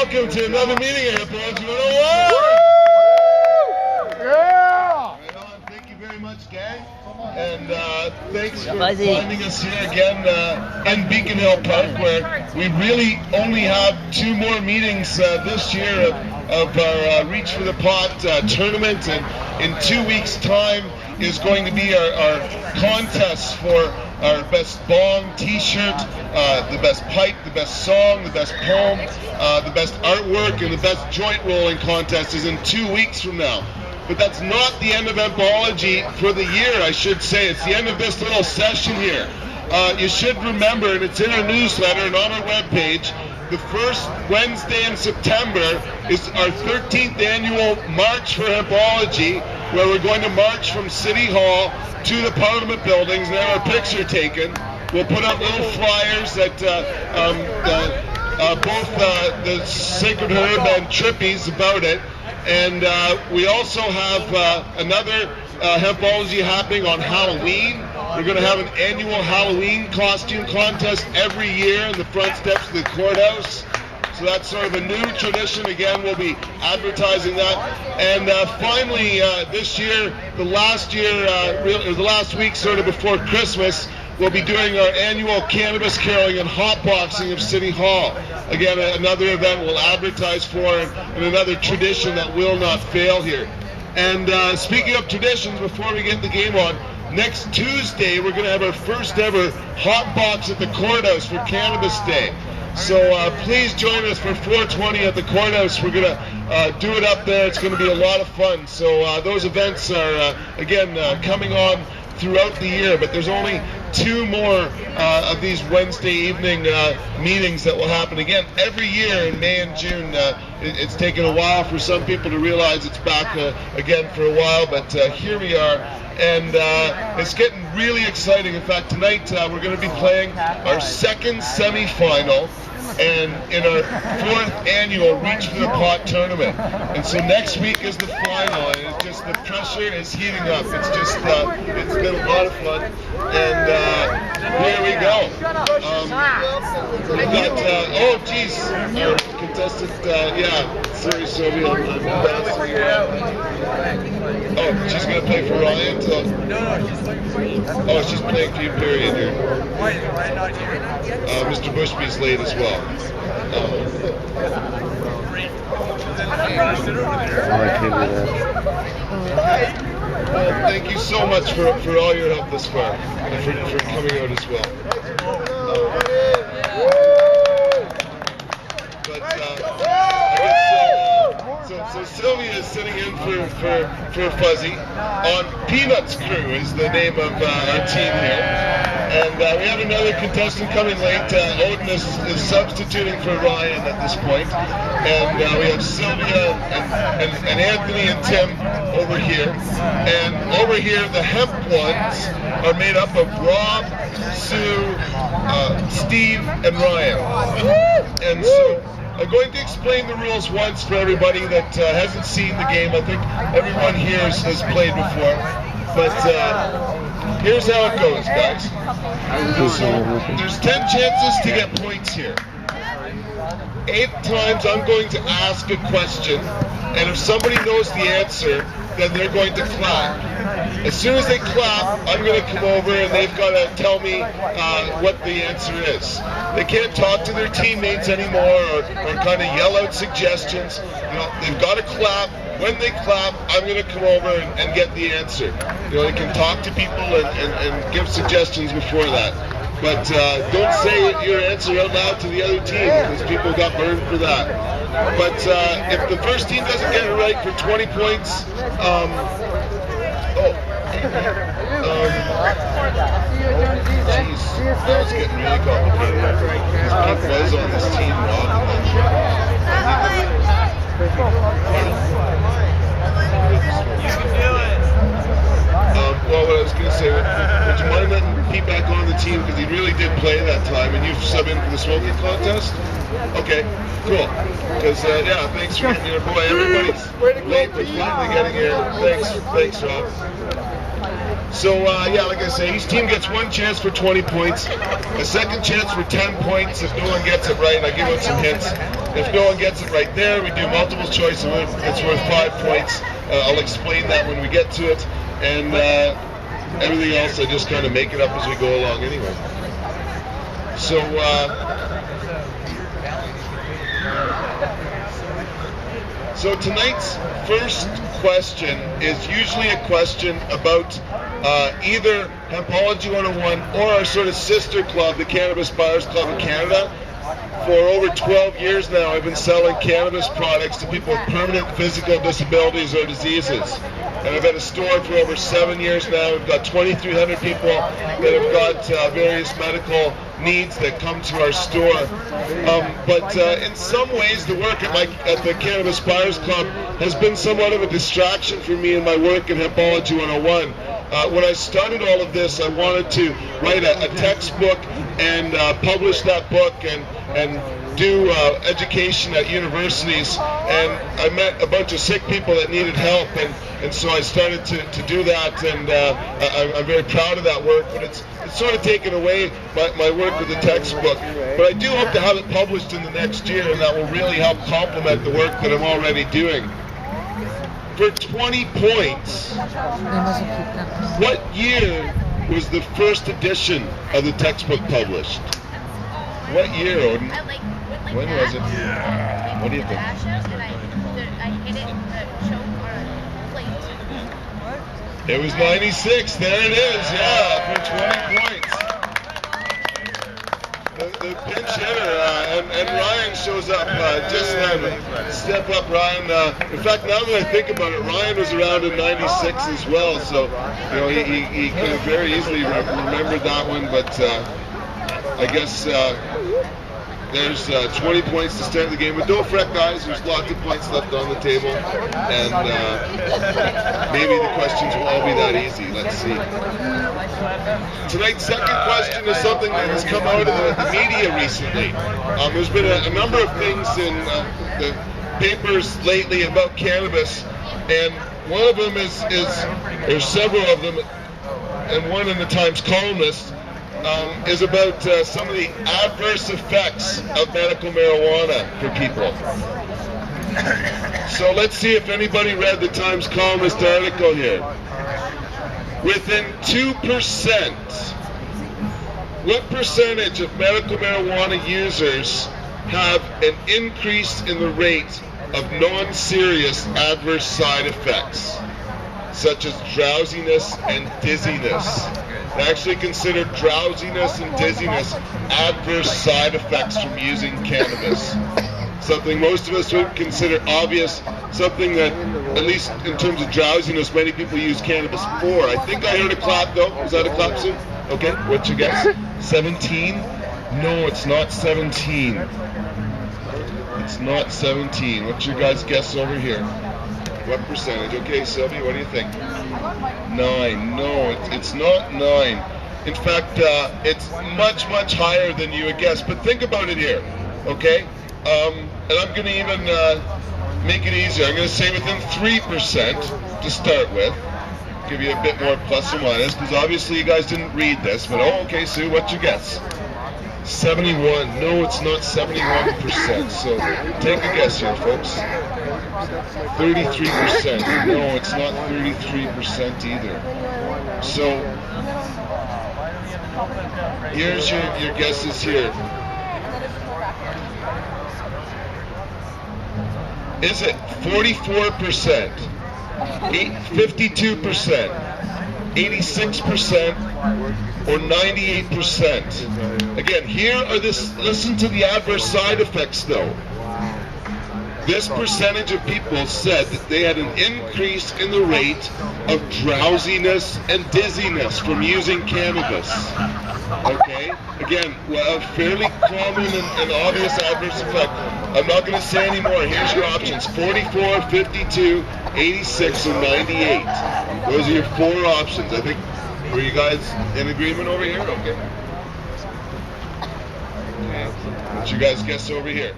welcome to another meeting of Hempology 101! Yeah! Right on. Thank you very much, gang. And thanks for finding us here again in Beacon Hill Park, where we really only have 2 more meetings this year of our Reach for the Pot tournament, and in 2 weeks' time is going to be our contest for our best bong t-shirt, the best pipe, the best song, the best poem, the best artwork, and the best joint rolling contest is in 2 weeks from now. But that's not the end of Hempology for the year, I should say. It's the end of this little session here. You should remember, and it's in our newsletter and on our webpage, the first Wednesday in September is our 13th annual March for Hempology, where we're going to march from City Hall to the Parliament buildings and have our picture taken. We'll put out little flyers at both the Sacred Herb and Trippy's about it. And we also have another Hempology happening on Halloween. We're going to have an annual Halloween costume contest every year in the front steps of the courthouse. So that's sort of a new tradition. Again, we'll be advertising that. And finally, this year, the last week sort of before Christmas, we'll be doing our annual cannabis caroling and hotboxing of City Hall. Again, another event we'll advertise for, and another tradition that will not fail here. And speaking of traditions, before we get the game on, next Tuesday we're going to have our first ever hotbox at the courthouse for Cannabis Day. So please join us for 420 at the courthouse. We're going to do it up there. It's going to be a lot of fun. So those events are, again, coming on throughout the year, but there's only 2 more of these Wednesday evening meetings that will happen again every year in May and June. It's taken a while for some people to realize it's back again for a while, but here we are, and it's getting really exciting. In fact, tonight we're going to be playing our 2nd semi-final and in our 4th annual Reach for the Pot tournament. And so next week is the final, and it's just, the pressure is heating up. It's just, it's been a lot of fun, and here we go. We've got, oh geez, our contestant, yeah, sorry Sylvia, oh, she's going to play for Ryan? Oh, she's playing for you, period, here. Why is Ryan not here? Mr. Bushby's late as well. Well, thank you so much for all your help this far, and for coming out as well. So Sylvia is sitting in for Fuzzy on Peanuts Crew is the name of our team here. And we have another contestant coming late. Odin is substituting for Ryan at this point. And we have Sylvia and Anthony and Tim over here. And over here, the hemp ones are made up of Rob, Sue, Steve, and Ryan. And so I'm going to explain the rules once for everybody that hasn't seen the game. I think everyone here has played before. But here's how it goes, guys. So there's 10 chances to get points here. 8 times I'm going to ask a question, and if somebody knows the answer, then they're going to clap. As soon as they clap, I'm going to come over and they've got to tell me what the answer is. They can't talk to their teammates anymore or kind of yell out suggestions. You know, they've got to clap. When they clap, I'm going to come over and get the answer. You know, they can talk to people and give suggestions before that. But don't say your answer out loud to the other team, because people got burned for that. But if the first team doesn't get it right for 20 points, geez, now it's getting really complicated. There's big buzz on this team, Rob. Well, what I was going to say, would you mind letting Pete back on the team, because he really did play that time, and you sub in for the smoking contest? Okay, cool. Because, yeah, thanks for getting here. Boy, everybody's late for finally getting here. Thanks, Rob. So, yeah, like I say, each team gets one chance for 20 points, a second chance for 10 points. If no one gets it right, I give out some hints. If no one gets it right there, we do multiple choice, and it's worth 5 points. I'll explain that when we get to it. And everything else, I just kind of make it up as we go along anyway. So, so tonight's first question is usually a question about either Hempology 101 or our sort of sister club, the Cannabis Buyers Club in Canada. For over 12 years now, I've been selling cannabis products to people with permanent physical disabilities or diseases. And I've had a store for over 7 years now. We've got 2,300 people that have got various medical needs that come to our store. But in some ways, the work at the Cannabis Buyers Club has been somewhat of a distraction for me in my work at Hempology 101. When I started all of this, I wanted to write a textbook and publish that book and do education at universities. And I met a bunch of sick people that needed help, and so I started to do that, and I'm very proud of that work, but it's sort of taken away my work with the textbook. But I do hope to have it published in the next year, and that will really help complement the work that I'm already doing. For 20 points, what year was the first edition of the textbook published? What year, Odin? When was it? What do you think? It was 96. There it is. Yeah, for 20 points. The pinch hitter, and Ryan shows up just then. Step up, Ryan. In fact, now that I think about it, Ryan was around in 96 as well, so he could have very easily remembered that one, but I guess there's 20 points to start the game. But don't fret, guys, there's lots of points left on the table, and maybe the questions will all be that easy. Let's see. Tonight's second question is something that has come out of the media recently. There's been a number of things in the papers lately about cannabis, and one of them there's several of them, and one in the Times columnist is about some of the adverse effects of medical marijuana for people. So let's see if anybody read the Times columnist article here. Within 2%, what percentage of medical marijuana users have an increase in the rate of non-serious adverse side effects, such as drowsiness and dizziness? They actually consider drowsiness and dizziness adverse side effects from using cannabis. Something most of us would consider obvious, something that, at least in terms of drowsiness, many people use cannabis for. I think I heard a clap though. Was that a clap, Sue? Okay, what'd you guess? 17? No, it's not 17. It's not 17. What's your guys' guess over here? What percentage? Okay, Sylvie, what do you think? 9. No, it's not 9. In fact, it's much, much higher than you would guess. But think about it here, okay? And I'm going to even make it easier. I'm going to say within 3% to start with. Give you a bit more plus or minus, because obviously you guys didn't read this. But okay, Sue, what's your guess? 71. No, it's not 71%. So take a guess here, folks. 33%. No, it's not 33% either. So here's your guesses here. Is it 44%, 52%, 86%, or 98%? Again, here are listen to the adverse side effects though. This percentage of people said that they had an increase in the rate of drowsiness and dizziness from using cannabis. Okay? Again, a fairly common and obvious adverse effect. I'm not going to say any more. Here's your options: 44, 52, 86, or 98. Those are your 4 options. I think, were you guys in agreement over here? Okay. What's your guys' guess over here?